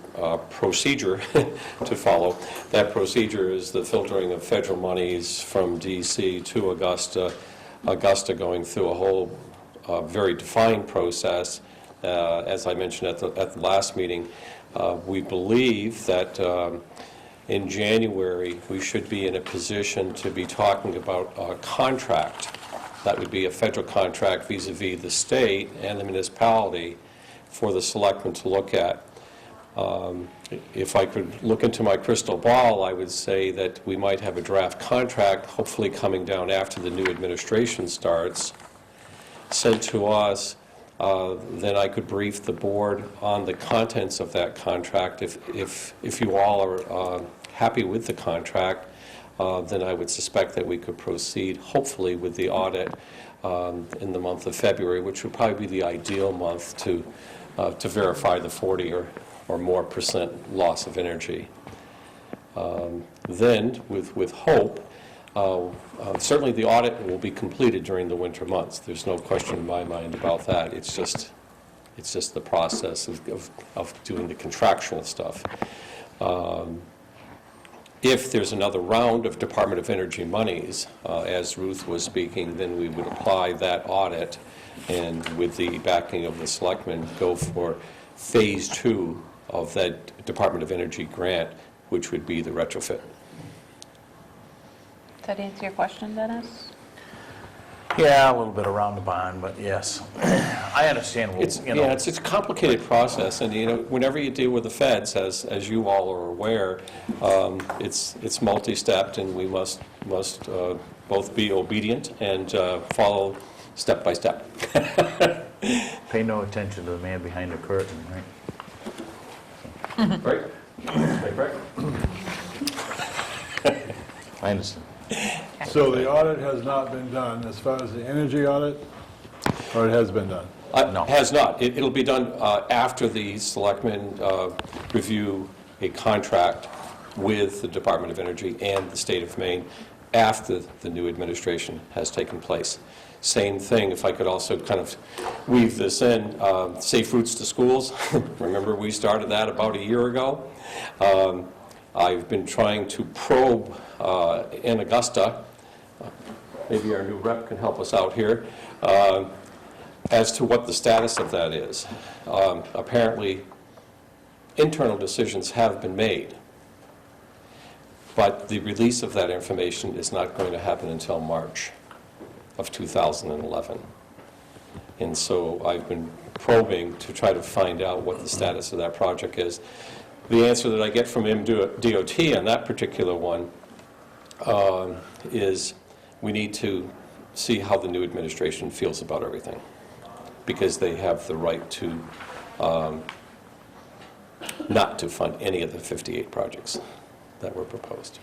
procedure to follow. That procedure is the filtering of federal monies from D.C. to Augusta, Augusta going through a whole very defined process. As I mentioned at the last meeting, we believe that in January we should be in a position to be talking about a contract. That would be a federal contract vis-a-vis the state and the municipality for the selectmen to look at. If I could look into my crystal ball, I would say that we might have a draft contract, hopefully coming down after the new administration starts, sent to us. Then I could brief the board on the contents of that contract. If you all are happy with the contract, then I would suspect that we could proceed, hopefully, with the audit in the month of February, which would probably be the ideal month to verify the 40 or more % loss of energy. Then, with hope, certainly the audit will be completed during the winter months. There's no question in my mind about that. It's just the process of doing the contractual stuff. If there's another round of Department of Energy monies, as Ruth was speaking, then we would apply that audit and, with the backing of the selectmen, go for phase 2 of that Department of Energy grant, which would be the retrofit. Does that answer your question, Dennis? Yeah, a little bit around the barn, but yes. I understand, It's a complicated process, and whenever you deal with the feds, as you all are aware, it's multi-stepped, and we must both be obedient and follow step by step. Pay no attention to the man behind the curtain, right? Right? Right. I understand. So the audit has not been done as far as the energy audit, or it has been done? No. Has not. It'll be done after the selectmen review a contract with the Department of Energy and the state of Maine after the new administration has taken place. Same thing, if I could also kind of weave this in, safe routes to schools. Remember, we started that about a year ago. I've been trying to probe in Augusta, maybe our new rep can help us out here, as to what the status of that is. Apparently, internal decisions have been made, but the release of that information is not going to happen until March of 2011. And so I've been probing to try to find out what the status of that project is. The answer that I get from MDOT on that particular one is we need to see how the new administration feels about everything, because they have the right to not to fund any of the 58 projects that were proposed.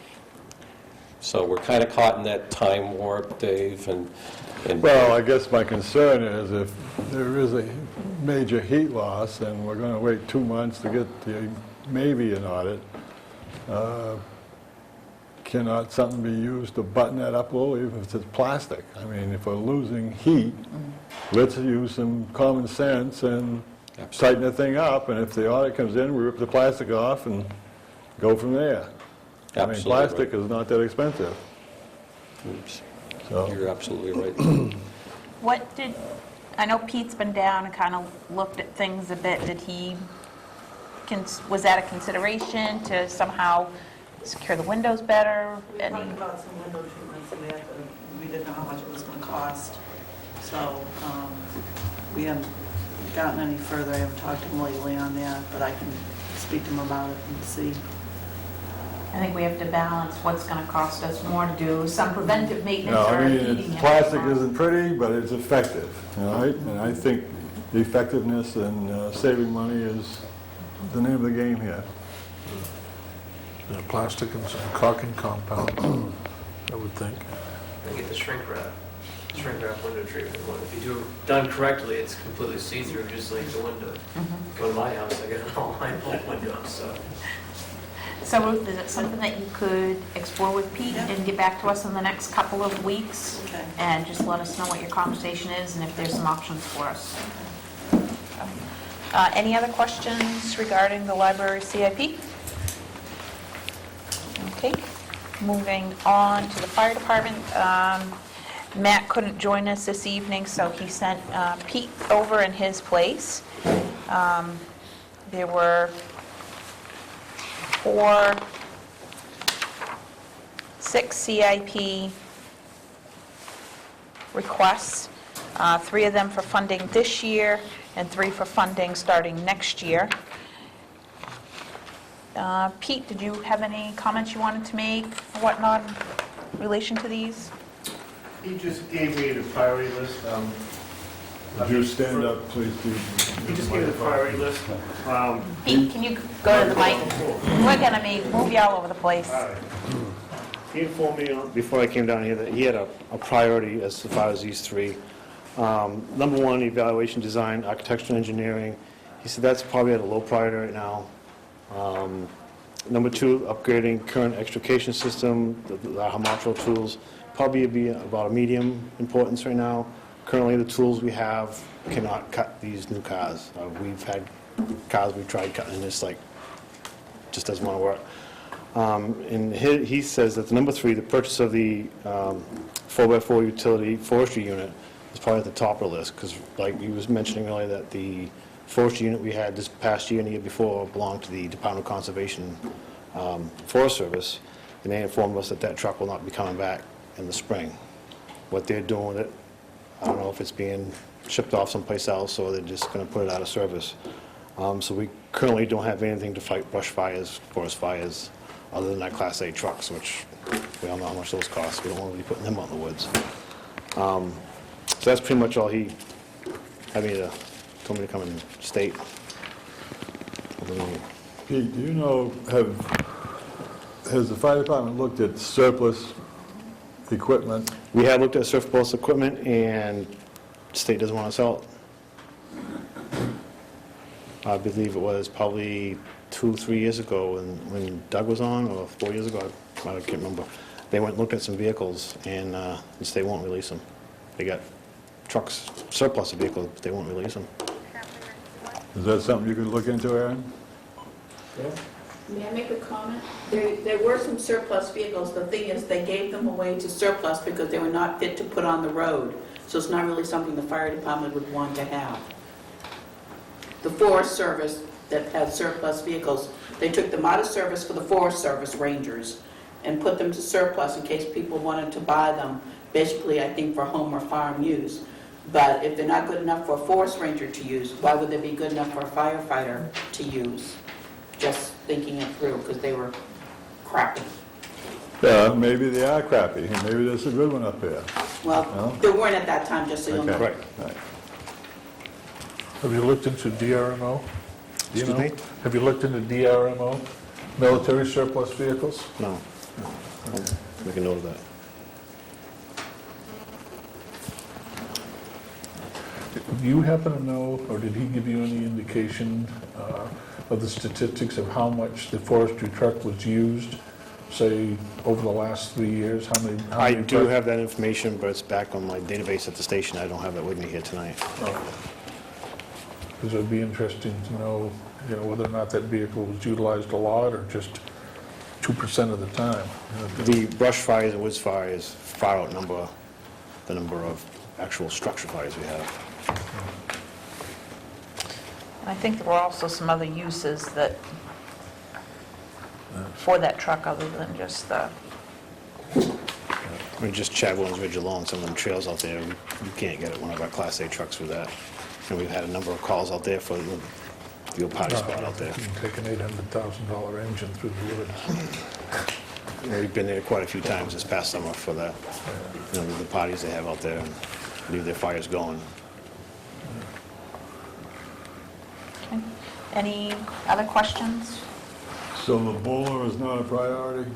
So we're kind of caught in that time warp, Dave, and Well, I guess my concern is if there is a major heat loss and we're going to wait 2 months to get maybe an audit, cannot something be used to button that up a little, even if it's plastic? I mean, if we're losing heat, let's use some common sense and tighten the thing up, and if the audit comes in, we rip the plastic off and go from there. I mean, Absolutely plastic right. is not that expensive. Oops. So, You're absolutely right. I know Pete's been down and kind of looked at things a bit. Was that a consideration to somehow secure the windows better? We talked about some window treatments and that, but we didn't know how much it was going to cost. So we haven't gotten any further. I haven't talked to him lately on that, but I can speak to him about it and see. I think we have to balance what's going to cost us more to do some preventive maintenance no, or I mean, heating. plastic isn't pretty, but it's effective, all right? And I think the effectiveness and saving money is the name of the game here. Plastic and some caulking compound, I would think. And get the shrink wrap window treatment one. If you do it done correctly, it's completely see-through, just like the window. Go to my house, I get all my old windows, so. So Ruth, is it something that you could explore with Pete and get back to us in the next couple of weeks? Okay. And just let us know what your conversation is and if there's some options for us. Any other questions regarding the library CIP? Okay, moving on to the fire department. Matt couldn't join us this evening, so he sent Pete over in his place. There were 6 CIP requests, 3 of them for funding this year and 3 for funding starting next year. Pete, did you have any comments you wanted to make or whatnot in relation to these? He just gave me the priority list. Would you stand up, please, Pete? He just gave me the priority list. Pete, can you go to the mic? We're going to move you all over the place. All right. He informed me before I came down here that he had a priority as far as these 3. Number 1, evaluation design, architectural engineering. He said that's probably at a low priority right now. Number 2, upgrading current extrication system, the Hamatro tools, probably be about a medium importance right now. Currently, the tools we have cannot cut these new cars. We've had cars we've tried cutting, and it's like, just doesn't want to work. And he says that the number 3, the purchase of the 4x4 utility forestry unit is probably at the top of the list, because like he was mentioning earlier, that the forestry unit we had this past year and the year before belonged to the Department of Conservation Forest Service, and they informed us that that truck will not be coming back in the spring. What they're doing with it, I don't know if it's being shipped off someplace else or they're just going to put it out of service. So we currently don't have anything to fight brush fires, forest fires, other than our Class A trucks, which we all know how much those cost. We don't want to be putting them out in the woods. So that's pretty much all he had me to, told me to come and state. Pete, do you know, has the fire department looked at surplus equipment? We had looked at surplus equipment, and the state doesn't want to sell it. I believe it was probably 2 or 3 years ago when Doug was on, or 4 years ago, I can't remember. They went and looked at some vehicles, and the state won't release them. They got trucks, surplus of vehicles, but they won't release them. Is that something you could look into, Aaron? May I make a comment? There were some surplus vehicles. The thing is, they gave them away to surplus because they were not fit to put on the road. So it's not really something the fire department would want to have. The Forest Service that had surplus vehicles, they took them out of service for the Forest Service Rangers and put them to surplus in case people wanted to buy them, basically, I think, for home or farm use. But if they're not good enough for a Forest Ranger to use, why would they be good enough for a firefighter to use? Just thinking it through, because they were crappy. Yeah, maybe they are crappy, and maybe there's a good one up there. Well, No? there weren't at that time, just so you'll know. Okay. Right. Have you looked into DRMO? Do you Excuse know? me? Have you looked into DRMO, military surplus vehicles? No. Make a note of that. Do you happen to know, or did he give you any indication of the statistics of how much the forestry truck was used, say, over the last 3 years? How many I do trucks? have that information, but it's back on my database at the station. I don't have it with me here tonight. Because it would be interesting to know, whether or not that vehicle was utilized a lot or just 2% of the time. The brush fires and woods fires far outnumber the number of actual structure fires we have. I think there were also some other uses that, for that truck other than just the, I mean, just Chadwell's Ridge alone, some of them trails out there, you can't get it one of our Class A trucks with that. And we've had a number of calls out there for the old party spot out there. You can take an $800,000 engine through the woods. We've been there quite a few times this past summer for that, the parties they have out there, and leave their fires going. okay. Any other questions? So the boiler is not a priority?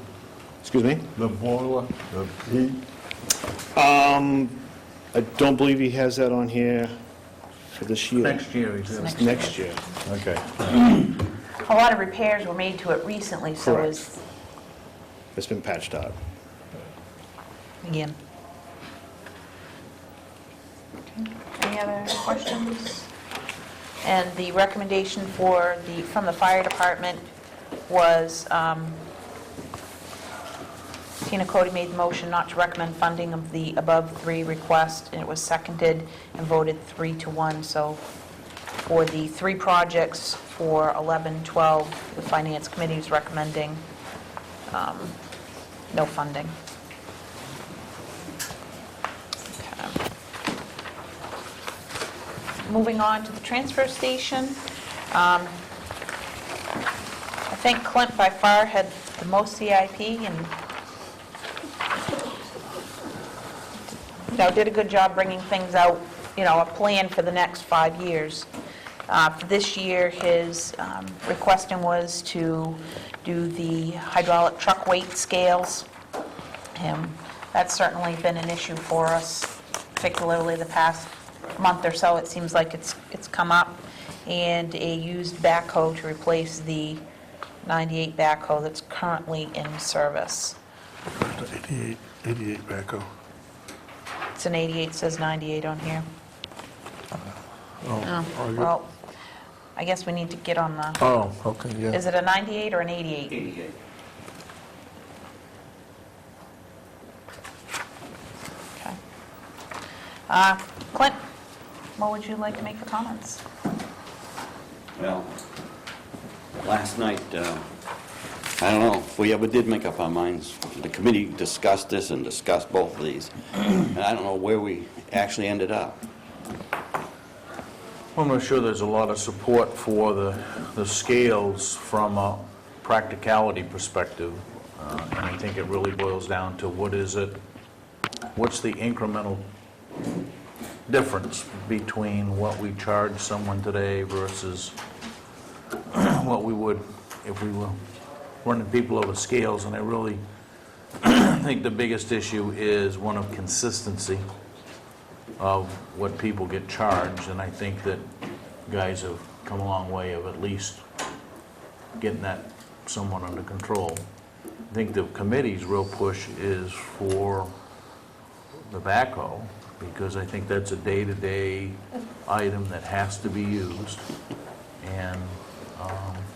Excuse me? The boiler, the heat? I don't believe he has that on here for this year. Next year, he's Next Next year. Okay. A lot of repairs were made to it recently, so Correct. is, It's been patched out. again. Okay. Any other questions? And the recommendation from the fire department was, Tina Cody made the motion not to recommend funding of the above three requests, and it was seconded and voted 3-1. So for the three projects for 11-12, the Finance Committee is recommending no funding. Okay. Moving on to the transfer station. I think Clint by far had the most CIP and did a good job bringing things out, a plan for the next 5 years. For this year, his requesting was to do the hydraulic truck weight scales. That's certainly been an issue for us, particularly the past month or so. It seems like it's come up. And a used backhoe to replace the 98 backhoe that's currently in service. 88 backhoe. It's an 88, says 98 on here. Oh, Well, I guess we need to get on the, oh, okay, yeah. is it a 98 or an 88? 88. Okay. Clint, what would you like to make for comments? Well, last night, I don't know if we ever did make up our minds. The committee discussed this and discussed both of these, and I don't know where we actually ended up. I'm not sure there's a lot of support for the scales from a practicality perspective. And I think it really boils down to what's the incremental difference between what we charge someone today versus what we would if we were running people over scales. And I really think the biggest issue is one of consistency of what people get charged, and I think that guys have come a long way of at least getting that somewhat under control. I think the committee's real push is for the backhoe, because I think that's a day-to-day item that has to be used, and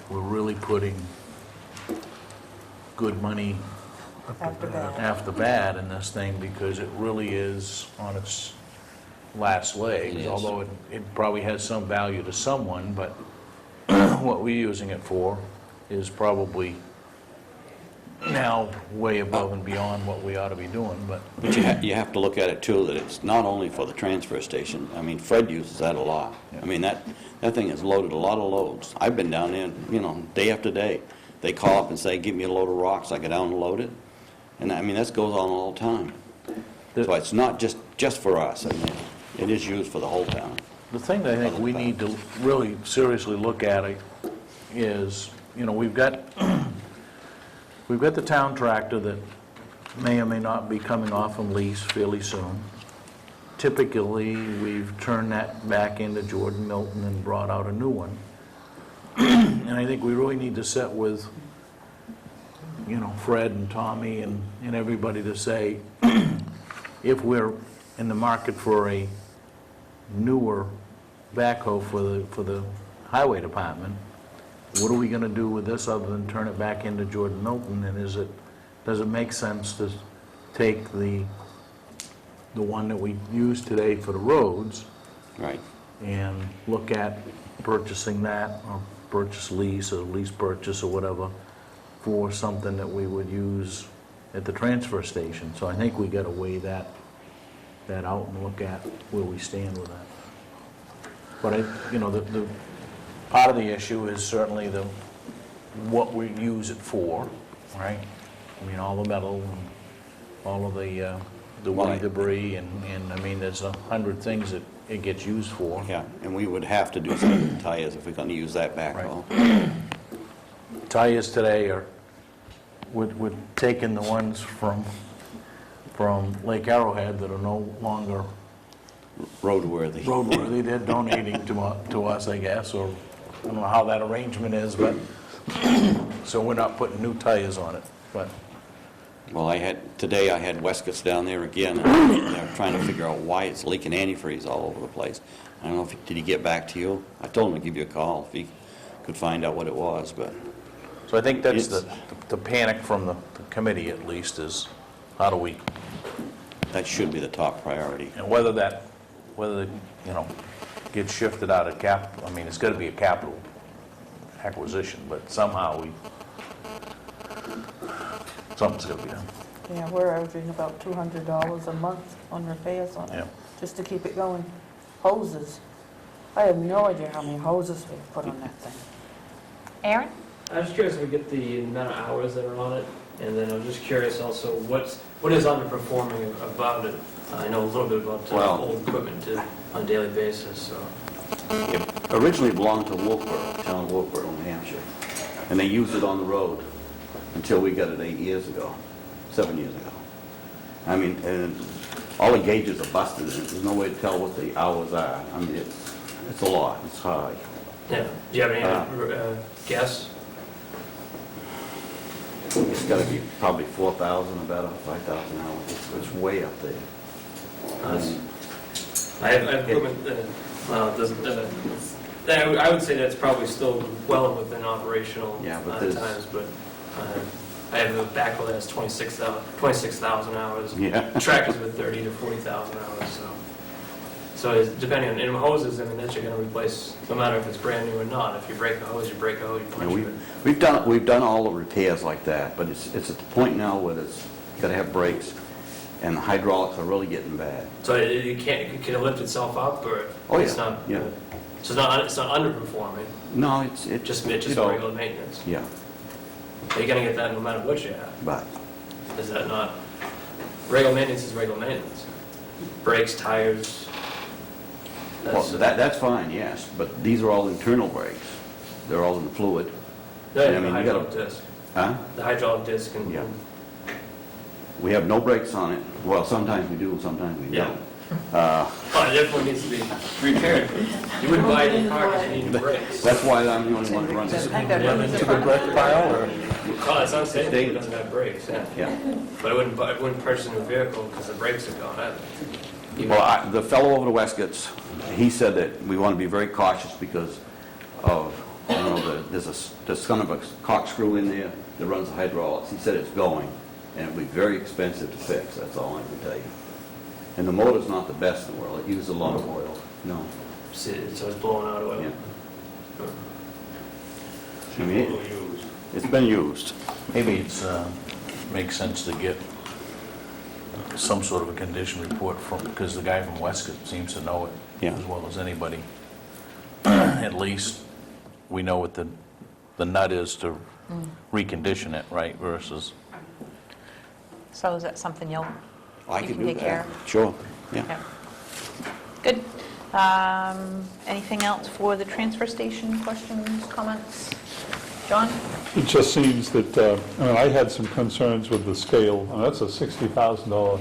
we're really putting good money after bad in this thing, because it really is on its last legs, It is. although it probably has some value to someone, but what we're using it for is probably now way above and beyond what we ought to be doing, but But you have to look at it too, that it's not only for the transfer station. I mean, Fred uses that a lot. I mean, that thing has loaded a lot of loads. I've been down there, day after day. They call up and say, give me a load of rocks. I go down and load it. And I mean, that goes on all the time. So it's not just for us. I mean, it is used for the whole town. the thing that I think we need to really seriously look at it is, we've got the town tractor that may or may not be coming off from lease fairly soon. Typically, we've turned that back into Jordan Milton and brought out a new one. And I think we really need to sit with, Fred and Tommy and everybody to say, if we're in the market for a newer backhoe for the highway department, what are we going to do with this other than turn it back into Jordan Milton? And does it make sense to take the one that we use today for the roads Right. and look at purchasing that, or purchase lease, or lease purchase, or whatever, for something that we would use at the transfer station? So I think we got to weigh that out and look at where we stand with that. But the part of the issue is certainly what we use it for, right? I mean, all the metal and all of the woody Right. debris, and I mean, there's 100 things that it gets used for. Yeah, and we would have to do something with tires if we're going to use that backhoe. Tires today we're taking the ones from Lake Arrowhead that are no longer Roadworthy. roadworthy. They're donating to us, I guess, or I don't know how that arrangement is, but, so we're not putting new tires on it. But Well, today I had Wescott's down there again, and they're trying to figure out why it's leaking antifreeze all over the place. I don't know did he get back to you? I told him to give you a call if he could find out what it was, but... So I think that's It's- the panic from the committee at least is, how do we, That should be the top priority. and whether gets shifted out of I mean, it's got to be a capital acquisition, but somehow something's got to be done. Yeah, we're averaging about $200 a month on repairs on Yeah. it, just to keep it going. Hoses. I have no idea how many hoses we've put on that thing. Aaron? I'm just curious if we get the amount of hours that are on it, and then I'm just curious also what is underperforming about it. I know a little bit about Well- old equipment on a daily basis, so. It originally belonged to Wolfboro, town of Wolfboro, New Hampshire, and they used it on the road until we got it 7 years ago. I mean, and all the gauges are busted, and there's no way to tell what the hours are. I mean, it's a lot, it's high. Yeah. Do you have any guess? It's got to be probably 4,000 or better, 5,000 hours. It's way up there. I have equipment I would say that's probably still well within operational Yeah, but there's- times, but I have a backhoe that has 26,000 hours. Yeah. Tractors with 30 to 40,000 hours, so. So it's depending on, and hoses, I mean, that you're gonna replace, no matter if it's brand new or not. If you break a hose, you break a hose, you Yeah, punch it. we've done all the repairs like that, but it's at the point now where it's got to have brakes, and the hydraulics are really getting bad. So can it lift itself up, or? Oh, yeah, It's not, yeah. So it's not underperforming, No, it's just you know, regular maintenance. Yeah, You're gonna get that no matter what you have. but Is that not, regular maintenance is regular maintenance. Brakes, tires. well, that's fine, yes, but these are all internal brakes. They're all in the fluid. No, I the mean, you hydraulic gotta- disc. Huh? The hydraulic disc and. Yeah. We have no brakes on it. Well, sometimes we do, and sometimes we Yeah. don't. Oh, it definitely needs to be repaired. You wouldn't buy a new car because you need brakes. That's why I'm the only one that runs it. Oh, it's unsafe if it doesn't have brakes, yeah. Yeah. But I wouldn't purchase a new vehicle because the brakes are gone either. Well, the fellow over to Wescott's, he said that we want to be very cautious because of, there's kind of a corkscrew in there that runs the hydraulics. He said it's going, and it'll be very expensive to fix, that's all I can tell you. And the motor's not the best in the world, it uses a lot of oil, no. So it's blowing out oil. Yeah. I mean, it's been used. Maybe it's, makes sense to get some sort of a condition report from, because the guy from Westcott seems to know it Yeah. as well as anybody. At least we know what the nut is to recondition it, right, versus, So is that something you I can can do take care that. of? Sure, yeah. Yeah. Good. Anything else for the transfer station, questions, comments? John? It just seems that, I mean, I had some concerns with the scale, and that's a $60,000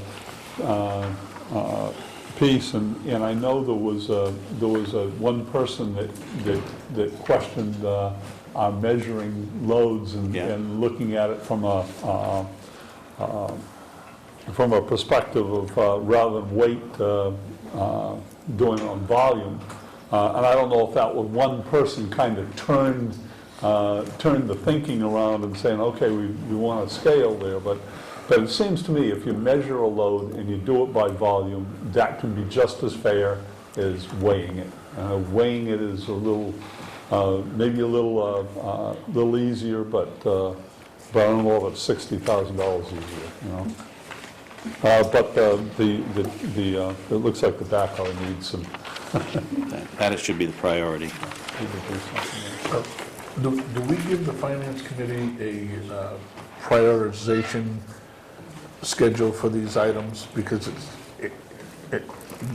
piece, and I know there was one person that questioned our measuring loads Yeah. and looking at it from a perspective of rather than weight, doing it on volume. And I don't know if that was one person kind of turned the thinking around and saying, okay, we want a scale there, but it seems to me if you measure a load and you do it by volume, that can be just as fair as weighing it. Weighing it is a little, maybe a little easier, but I don't know if it's $60,000 easier, you know? But it looks like the backhoe needs some. That should be the priority. Do we give the finance committee a prioritization schedule for these items? Because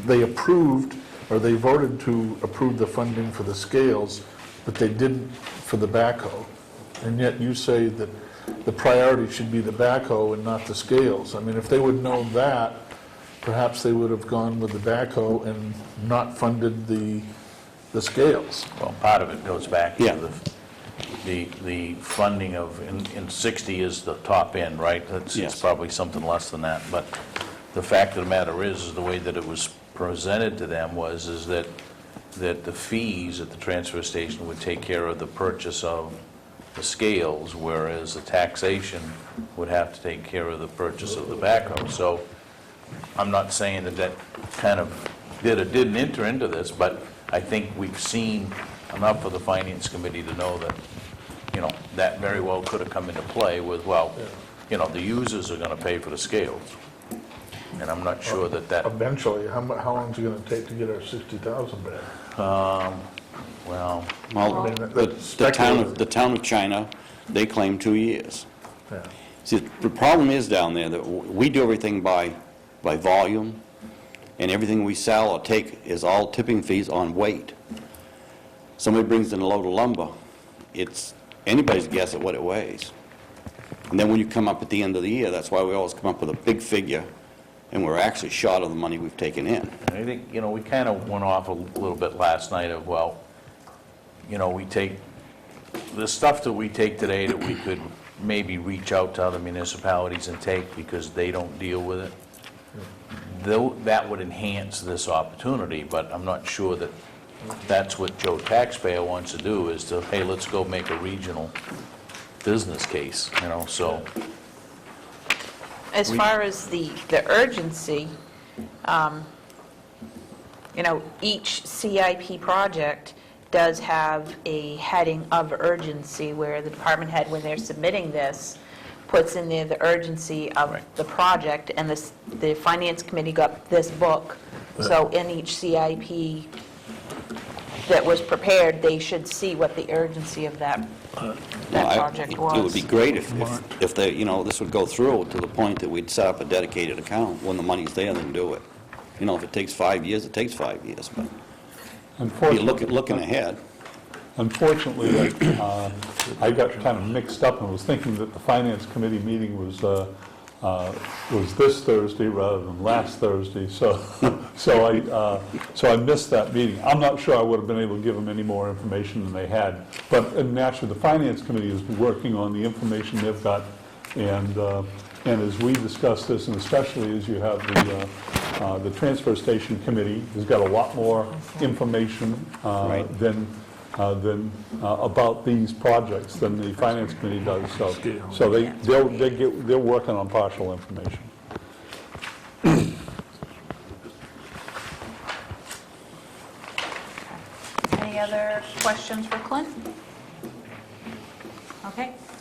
they approved, or they voted to approve the funding for the scales, but they didn't for the backhoe. And yet you say that the priority should be the backhoe and not the scales. I mean, if they would know that, perhaps they would have gone with the backhoe and not funded the scales. well, part of it goes back Yeah. to the funding of, in 60 is the top end, right? It's Yes. probably something less than that, but the fact of the matter is the way that it was presented to them is that the fees at the transfer station would take care of the purchase of the scales, whereas the taxation would have to take care of the purchase of the backhoe. So I'm not saying that kind of did or didn't enter into this, but I think we've seen enough of the Finance Committee to know that, that very well could have come into play with, the users are going to pay for the scales. And I'm not sure that Eventually, how long is it going to take to get our 60,000 back? well, Well, mean, the town of China, they claim 2 years. Yeah. See, the problem is down there that we do everything by volume, and everything we sell or take is all tipping fees on weight. Somebody brings in a load of lumber, it's anybody's guess at what it weighs. And then when you come up at the end of the year, that's why we always come up with a big figure, and we're actually short of the money we've taken in. I think, we kind of went off a little bit last night of, we take, the stuff that we take today that we could maybe reach out to other municipalities and take because they don't deal with it, though that would enhance this opportunity, but I'm not sure that that's what Joe Taxpayer wants to do, is to, hey, let's go make a regional business case, so. As far as the urgency, each CIP project does have a heading of urgency where the department head, when they're submitting this, puts in there the urgency of the project, and the Finance Committee got this book. So in each CIP that was prepared, they should see what the urgency of that project was. It would be great if they, this would go through to the point that we'd set up a dedicated account. When the money's there, then do it. If it takes 5 years, it takes 5 years, but you're looking ahead. Unfortunately, I got kind of mixed up and was thinking that the Finance Committee meeting was this Thursday rather than last Thursday, so I missed that meeting. I'm not sure I would have been able to give them any more information than they had, but naturally, the Finance Committee is working on the information they've got, and as we discuss this, and especially as you have the Transfer Station Committee has got a lot more information than about these projects than the Finance Committee does, so they're working on partial information. Any other questions for Clint? Okay,